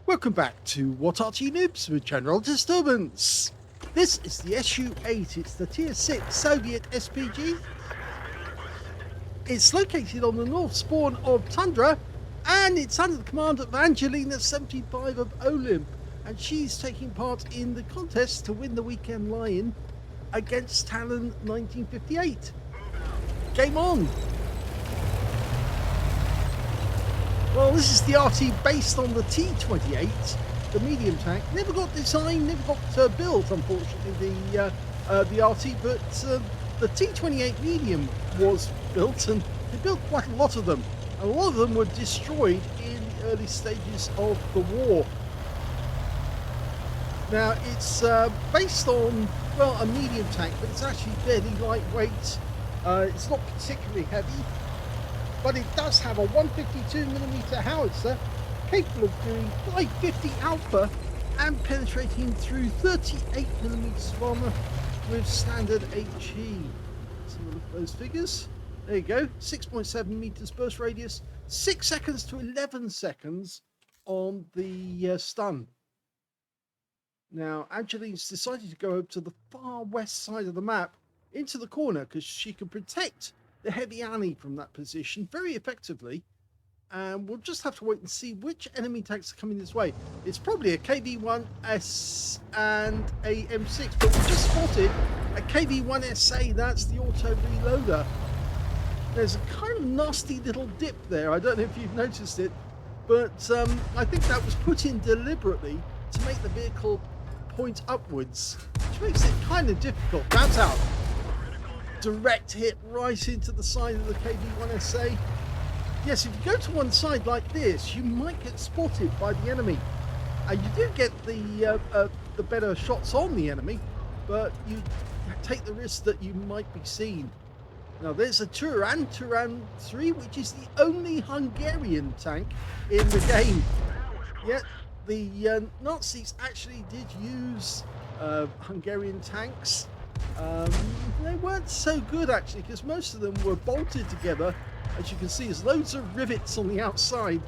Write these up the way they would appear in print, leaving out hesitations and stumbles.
Welcome back to What Arty Noobs with General Disturbance. This is the SU-8, it's the Tier 6 Soviet SPG. It's located on the north spawn of Tundra, and it's under the command of Angelina75 of OLIMP, and she's taking part in the contest to win the weekend lie-in against Talon 1958. Game on! Well, this is the Arty based on the T-28, the medium tank. Never got designed, never got built, unfortunately, the Arty, but the T-28 medium was built, and they built quite a lot of them. A lot of them were destroyed in the early stages of the war. Now, it's based on, well, a medium tank, but it's actually fairly lightweight. It's not particularly heavy, but it does have a 152mm howitzer capable of doing 550 alpha and penetrating through 38mm of armor with standard HE. Let's have a look at those figures. There you go, 6.7 meters burst radius, 6 seconds to 11 seconds on the stun. Now, Angeline's decided to go over to the far west side of the map into the corner because she can protect the heavy Annie from that position very effectively, and we'll just have to wait and see which enemy tanks are coming this way. It's probably a KV-1S and a M6, but we just spotted a KV-1SA. That's the auto reloader. There's a kind of nasty little dip there. I don't know if you've noticed it, but I think that was put in deliberately to make the vehicle point upwards, which makes it kind of difficult. Bounce out. Direct hit right into the side of the KV-1SA. Yes, if you go to one side like this, you might get spotted by the enemy. You do get the better shots on the enemy, but you take the risk that you might be seen. Now, there's a Tundra 3, which is the only Hungarian tank in the game. Yet the Nazis actually did use Hungarian tanks. They weren't so good actually, because most of them were bolted together. As you can see, there's loads of rivets on the outside,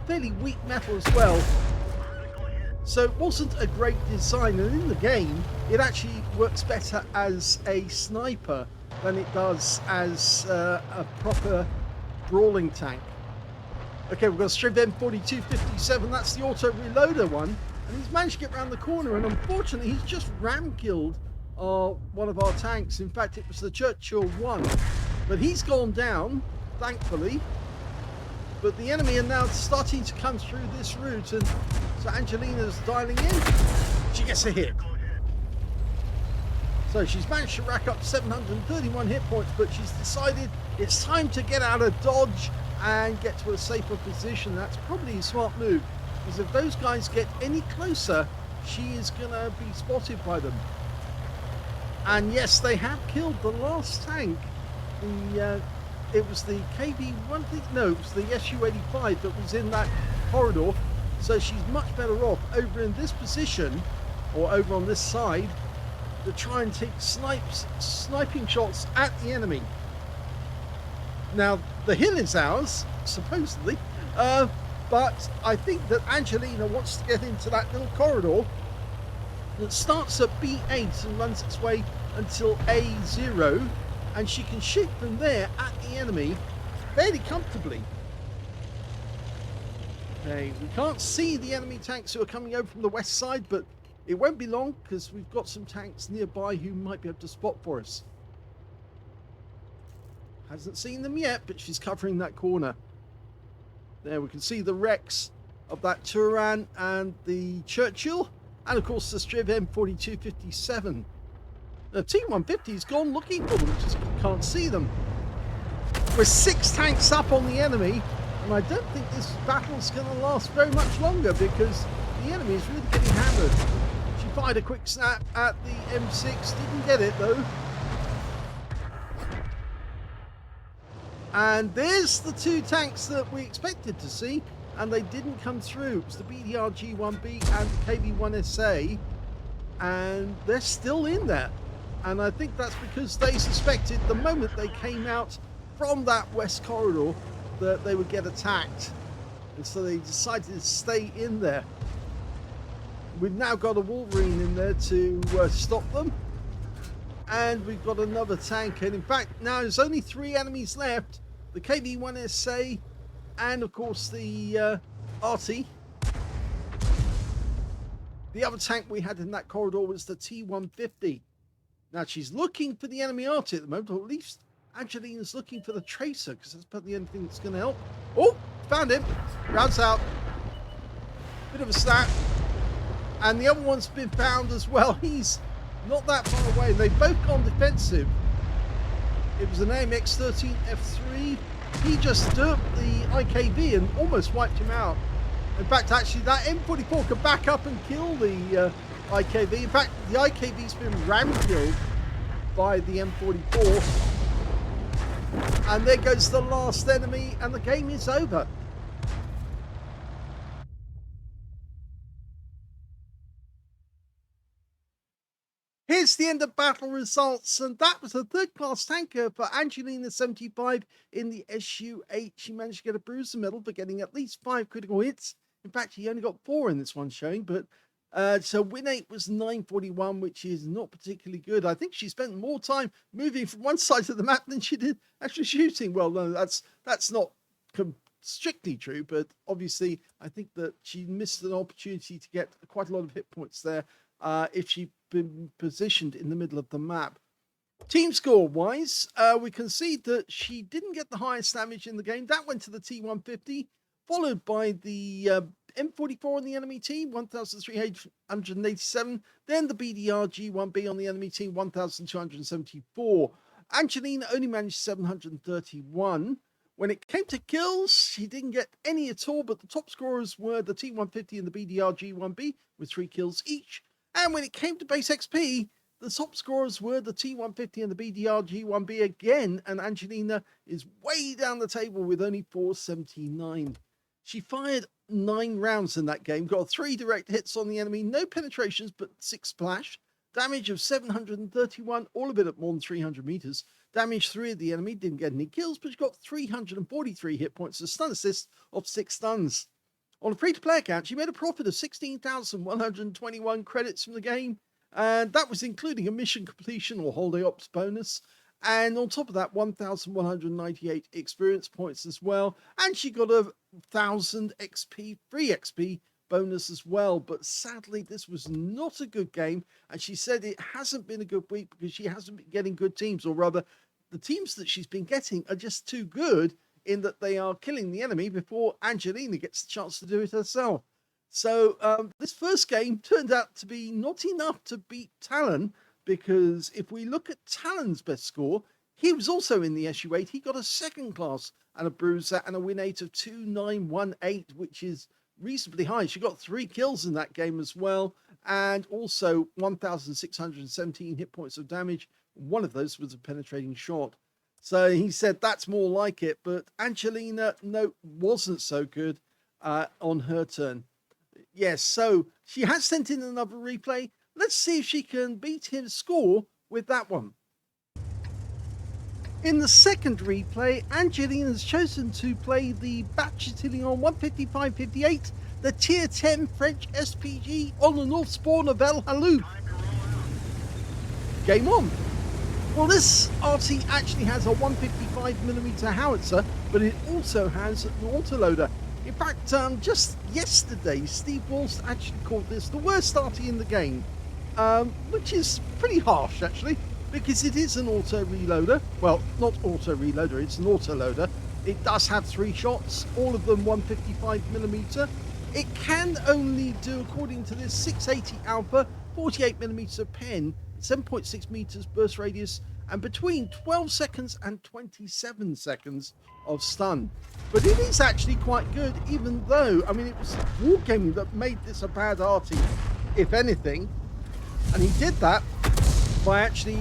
fairly weak metal as well. So it wasn't a great design, and in the game it actually works better as a sniper than it does as a proper brawling tank. Okay, we've got a Shure MV7X, that's the auto reloader one, and he's managed to get around the corner, and unfortunately he's just ram killed one of our tanks. In fact, it was the Churchill 1, but he's gone down, thankfully. But the enemy are now starting to come through this route, and so Angelina's dialing in. She gets a hit. So she's managed to rack up 731 hit points, but she's decided it's time to get out of dodge and get to a safer position. That's probably a smart move, because if those guys get any closer, she is going to be spotted by them. And yes, they have killed the last tank. It was the KV-1, no, it was the SU-85 that was in that corridor. So she's much better off over in this position, or over on this side, to try and take sniping shots at the enemy. Now, the hill is ours, supposedly, but I think that Angelina wants to get into that little corridor that starts at B8 and runs its way until A0, and she can shoot from there at the enemy fairly comfortably. Okay, we can't see the enemy tanks who are coming over from the west side, but It won't be long because we've got some tanks nearby who might be able to spot for us. Hasn't seen them yet, but she's covering that corner. There we can see the wrecks of that Tundra and the Churchill, and of course the Striv M4257. The T150's gone looking for them, just can't see them. We're 6 tanks up on the enemy, and I don't think this battle's going to last very much longer because the enemy is really getting hammered. She fired a quick snap at the M6, didn't get it though. And there's the 2 tanks that we expected to see, and they didn't come through. It was the BDR G1B and the KB1SA, and they're still in there. And I think that's because they suspected the moment they came out from that west corridor that they would get attacked. And so they decided to stay in there. We've now got a Wolverine in there to stop them. And we've got another tank. And in fact, now there's only 3 enemies left. The KB1SA and of course the Arty. The other tank we had in that corridor was the T150. Now she's looking for the enemy Arty at the moment, or at least Angelina's looking for the tracer, because that's probably the only thing that's going to help. Oh, found him. Rounds out. Bit of a snap. And the other one's been found as well. He's not that far away. They've both gone defensive. It was an AMX-13F3. He just duped the IKB and almost wiped him out. In fact, actually, that M44 could back up and kill the IKB. In fact, the IKB's been ram-killed by the M44. And there goes the last enemy, and the game is over. Here's the end of battle results, and that was a third-class tanker for Angelina75 in the SU-8. She managed to get a bruiser medal for getting at least 5 critical hits. In fact, she only got 4 in this one showing, but so win rate was 941, which is not particularly good. I think she spent more time moving from one side of the map than she did actually shooting. Well, no, that's not strictly true, but obviously I think that she missed an opportunity to get quite a lot of hit points there if she'd been positioned in the middle of the map. Team score wise, we can see that she didn't get the highest damage in the game. That went to the T150, followed by the M44 on the enemy team, 1,387. Then the BDR G1B on the enemy team, 1,274. Angelina only managed 731. When it came to kills, she didn't get any at all, but the top scorers were the T150 and the BDR G1B with 3 kills each. And when it came to base XP, the top scorers were the T150 and the BDR G1B again, and Angelina is way down the table with only 479. She fired 9 rounds in that game, got 3 direct hits on the enemy, no penetrations, but 6 splash, damage of 731, all of it at more than 300 meters, damage 3 of the enemy, didn't get any kills, but she got 343 hit points, a stun assist of 6 stuns. On a free-to-play account, she made a profit of 16,121 credits from the game, and that was including a mission completion or holiday ops bonus, and on top of that, 1,198 experience points as well, and she got 1,000 XP, free XP bonus as well. But sadly, this was not a good game, and she said it hasn't been a good week because she hasn't been getting good teams, or rather, the teams that she's been getting are just too good in that they are killing the enemy before Angelina gets the chance to do it herself. So this first game turned out to be not enough to beat Talon, because if we look at Talon's best score, he was also in the SU-8. He got a 2nd class and a bruiser and a win rate of 2918, which is reasonably high. She got 3 kills in that game as well, and also 1,617 hit points of damage. One of those was a penetrating shot. So he said that's more like it, but Angelina, no, wasn't so good on her turn. Yes, so she has sent in another replay. Let's see if she can beat his score with that one. In the second replay, Angelina has chosen to play the Bat Châtillon 155-58, the Tier 10 French SPG on the North Spawn of El Halluf. Game on. Well, this Arty actually has a 155mm howitzer, but it also has an autoloader. In fact, just yesterday, Steve Walsh actually called this the worst Arty in the game, which is pretty harsh, actually, because it is an auto-reloader. Well, not auto-reloader, it's an auto-loader. It does have 3 shots, all of them 155mm. It can only do, according to this, 680 alpha, 48mm pen, 7.6 meters burst radius, and between 12 seconds and 27 seconds of stun. But it is actually quite good, even though, I mean, it was Wargaming that made this a bad Arty, if anything. And he did that by actually,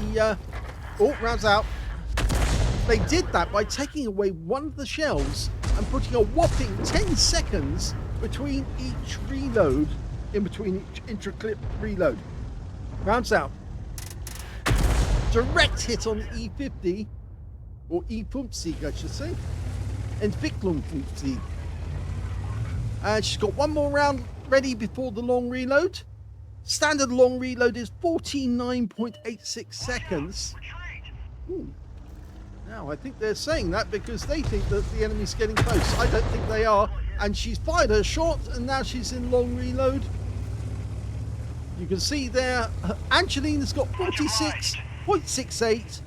rounds out. They did that by taking away one of the shells and putting a whopping 10 seconds between each reload, in between each intra-clip reload. Rounds out. Direct hit on the E50, or E50, I should say. Entwicklung 50. And she's got one more round ready before the long reload. Standard long reload is 49.86 seconds. Ooh. Now, I think they're saying that because they think that the enemy's getting close. I don't think they are. And she's fired her shot, and now she's in long reload. You can see there, Angelina's got 46.68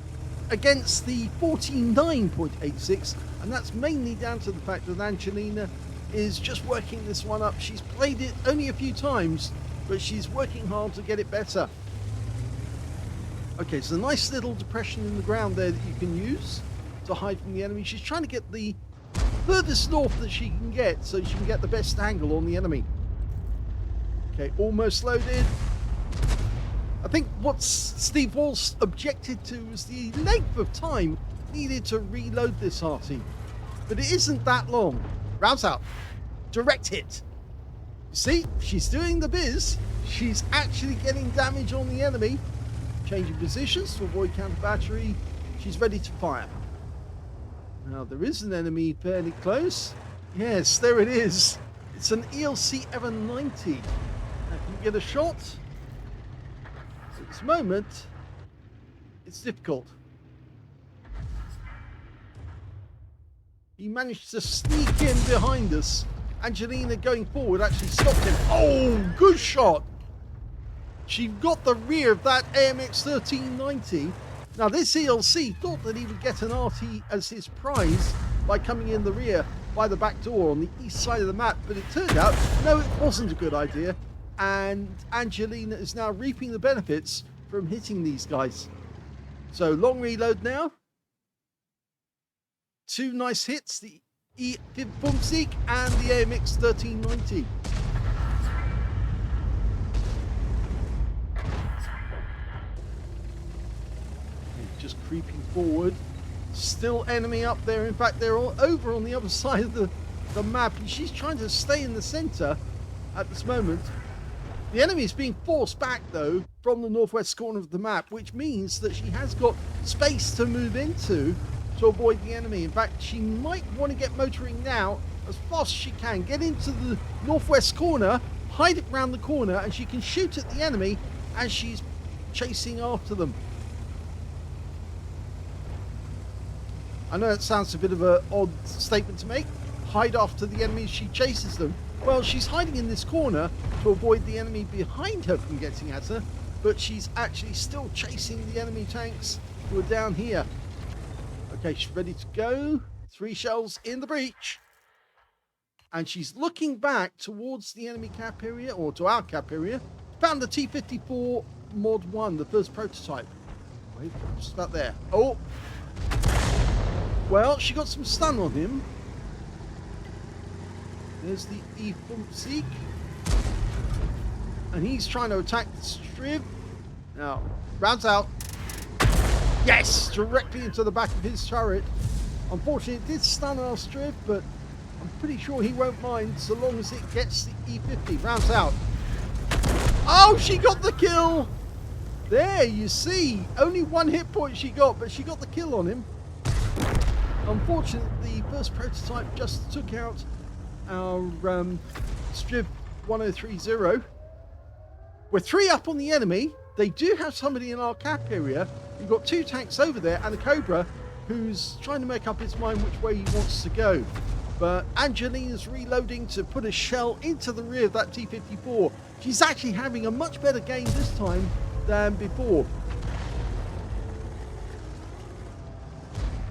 against the 49.86. And that's mainly down to the fact that Angelina is just working this one up. She's played it only a few times, but she's working hard to get it better. Okay, so a nice little depression in the ground there that you can use to hide from the enemy. She's trying to get the furthest north that she can get so she can get the best angle on the enemy. Okay, almost loaded. I think what Steve Walsh objected to was the length of time needed to reload this Arty. But it isn't that long. Rounds out. Direct hit. You see, she's doing the biz. She's actually getting damage on the enemy. Changing positions to avoid counter battery. She's ready to fire. Now there is an enemy fairly close. Yes, there it is. It's an ELC Ever 90. Now, can you get a shot? At this moment, it's difficult. He managed to sneak in behind us. Angelina going forward actually stopped him. Oh, good shot. She got the rear of that AMX 1390. Now this ELC thought that he would get an Arty as his prize by coming in the rear by the back door on the east side of the map, but it turned out, no, it wasn't a good idea. And Angelina is now reaping the benefits from hitting these guys. So long reload now. 2 nice hits, the E50 and the AMX 1390. Just creeping forward. Still enemy up there. In fact, they're all over on the other side of the map. And she's trying to stay in the center at this moment. The enemy is being forced back, though, from the northwest corner of the map, which means that she has got space to move into to avoid the enemy. In fact, she might want to get motoring now as fast as she can. Get into the northwest corner, hide it round the corner, and she can shoot at the enemy as she's chasing after them. I know it sounds a bit of an odd statement to make. Hide after the enemy as she chases them. Well, she's hiding in this corner to avoid the enemy behind her from getting at her, but she's actually still chasing the enemy tanks who are down here. Okay, she's ready to go. 3 shells in the breach. And she's looking back towards the enemy cap area, or to our cap area. Found the T-54 Mod 1, the first prototype. Wait, just about there. Oh! Well, she got some stun on him. There's the E50. And he's trying to attack the Striv. Now, rounds out. Yes! Directly into the back of his turret. Unfortunately, it did stun our Striv, but I'm pretty sure he won't mind so long as it gets the E50. Rounds out. Oh, she got the kill! There, you see. Only 1 hit point she got, but she got the kill on him. Unfortunately, the first prototype just took out our Striv 1030. We're 3 up on the enemy. They do have somebody in our cap area. We've got 2 tanks over there and a Cobra who's trying to make up his mind which way he wants to go. But Angelina's reloading to put a shell into the rear of that T-54. She's actually having a much better game this time than before.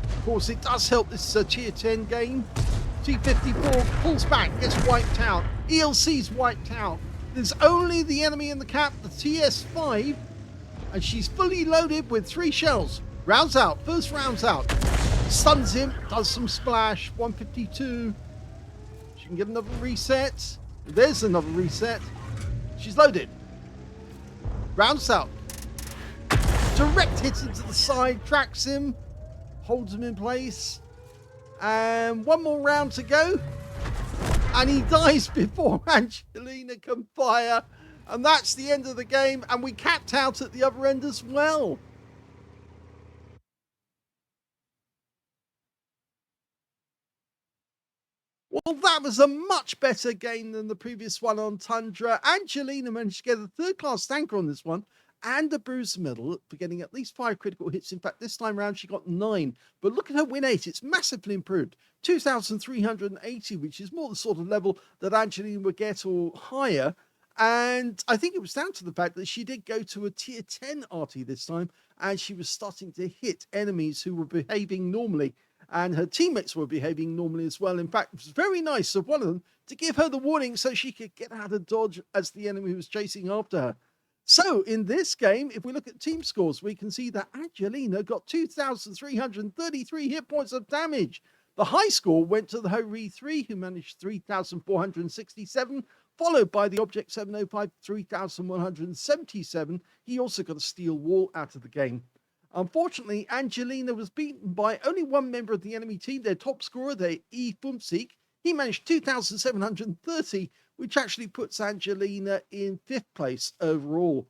Of course, it does help this tier 10 game. T-54 pulls back, gets wiped out. ELC's wiped out. There's only the enemy in the cap, the TS5, and she's fully loaded with 3 shells. Rounds out, first rounds out. Stuns him, does some splash, 152. She can get another reset. There's another reset. She's loaded. Rounds out. Direct hits into the side, tracks him, holds him in place. And one more round to go. And he dies before Angelina can fire. And that's the end of the game. And we capped out at the other end as well. Well, that was a much better game than the previous one on Tundra. Angelina managed to get a third-class tanker on this one and a bruiser medal for getting at least 5 critical hits. In fact, this time around she got 9. But look at her win rate. It's massively improved. 2,380, which is more the sort of level that Angelina would get or higher. And I think it was down to the fact that she did go to a tier 10 Arty this time, and she was starting to hit enemies who were behaving normally. And her teammates were behaving normally as well. In fact, it was very nice of one of them to give her the warning so she could get out of dodge as the enemy was chasing after her. So in this game, if we look at team scores, we can see that Angelina got 2,333 hit points of damage. The high score went to the Hori 3, who managed 3,467, followed by the Object 705, 3,177. He also got a steel wall out of the game. Unfortunately, Angelina was beaten by only one member of the enemy team, their top scorer, their E. Fumsik. He managed 2,730, which actually puts Angelina in 5th place overall.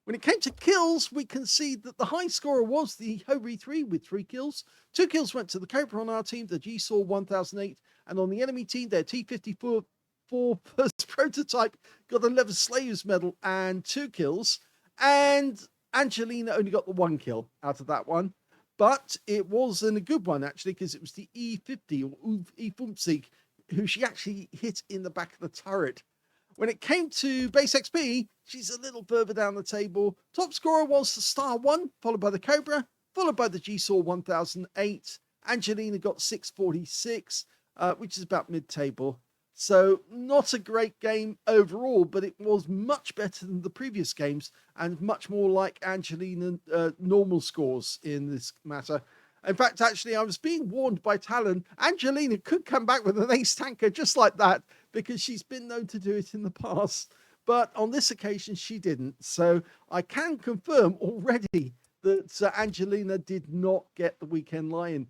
When it came to kills, we can see that the high scorer was the Hori 3 with 3 kills. 2 kills went to the Cobra on our team, the GeForce 1008, and on the enemy team, their T-54 first prototype got a Leather Slaves medal and 2 kills. And Angelina only got the 1 kill out of that one, but it wasn't a good one actually, because it was the E50 or E-Fumsik who she actually hit in the back of the turret. When it came to base XP, she's a little further down the table. Top scorer was the Star 1, followed by the Cobra, followed by the GeForce 1008. Angelina got 646, which is about mid-table. So not a great game overall, but it was much better than the previous games and much more like Angelina normal scores in this matter. In fact, actually, I was being warned by Talon, Angelina could come back with an ace tanker just like that, because she's been known to do it in the past. But on this occasion, she didn't. So I can confirm already that Angelina did not get the weekend lion.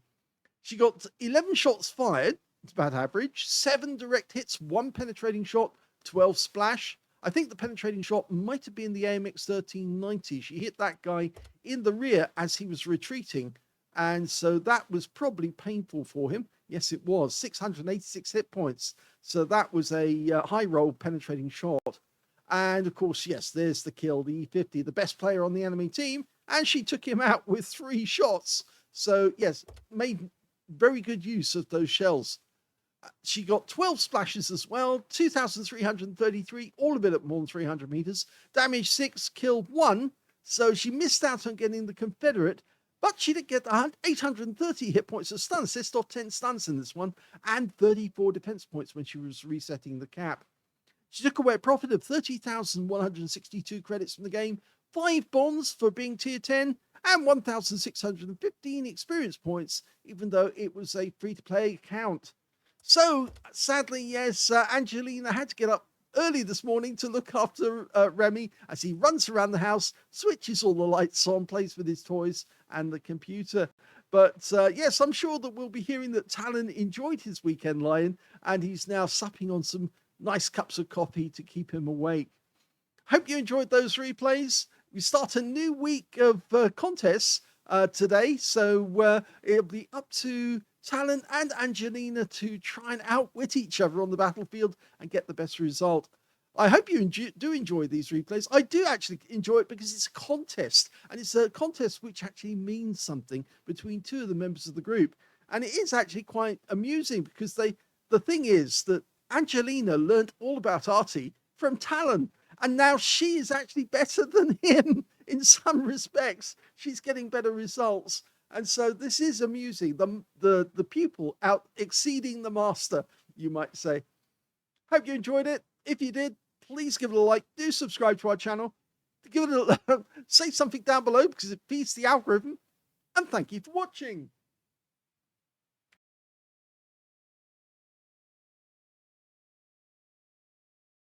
She got 11 shots fired. It's about average. 7 direct hits, 1 penetrating shot, 12 splash. I think the penetrating shot might have been the AMX 1390. She hit that guy in the rear as he was retreating. And so that was probably painful for him. Yes, it was. 686 hit points. So that was a high roll penetrating shot. And of course, yes, there's the kill, the E50, the best player on the enemy team. And she took him out with 3 shots. So yes, made very good use of those shells. She got 12 splashes as well, 2,333, all of it at more than 300 meters. Damage 6, killed 1. So she missed out on getting the Confederate. But she did get 830 hit points of stun, assist off 10 stuns in this one, and 34 defense points when she was resetting the cap. She took away a profit of 30,162 credits from the game, 5 bonds for being tier 10, and 1,615 experience points, even though it was a free-to-play account. So, sadly, yes, Angelina had to get up early this morning to look after Remy as he runs around the house, switches all the lights on, plays with his toys and the computer. But yes, I'm sure that we'll be hearing that Talon enjoyed his weekend lion and he's now supping on some nice cups of coffee to keep him awake. Hope you enjoyed those replays. We start a new week of contests today, so it'll be up to Talon and Angelina to try and outwit each other on the battlefield and get the best result. I hope you do enjoy these replays. I do actually enjoy it because it's a contest, and it's a contest which actually means something between 2 of the members of the group. And it is actually quite amusing because they the thing is that Angelina learned all about Arty from Talon, and now she is actually better than him in some respects. She's getting better results. And so this is amusing. The pupil out exceeding the master, you might say. Hope you enjoyed it. If you did, please give it a like. Do subscribe to our channel. Give it a say something down below because it feeds the algorithm. And thank you for watching.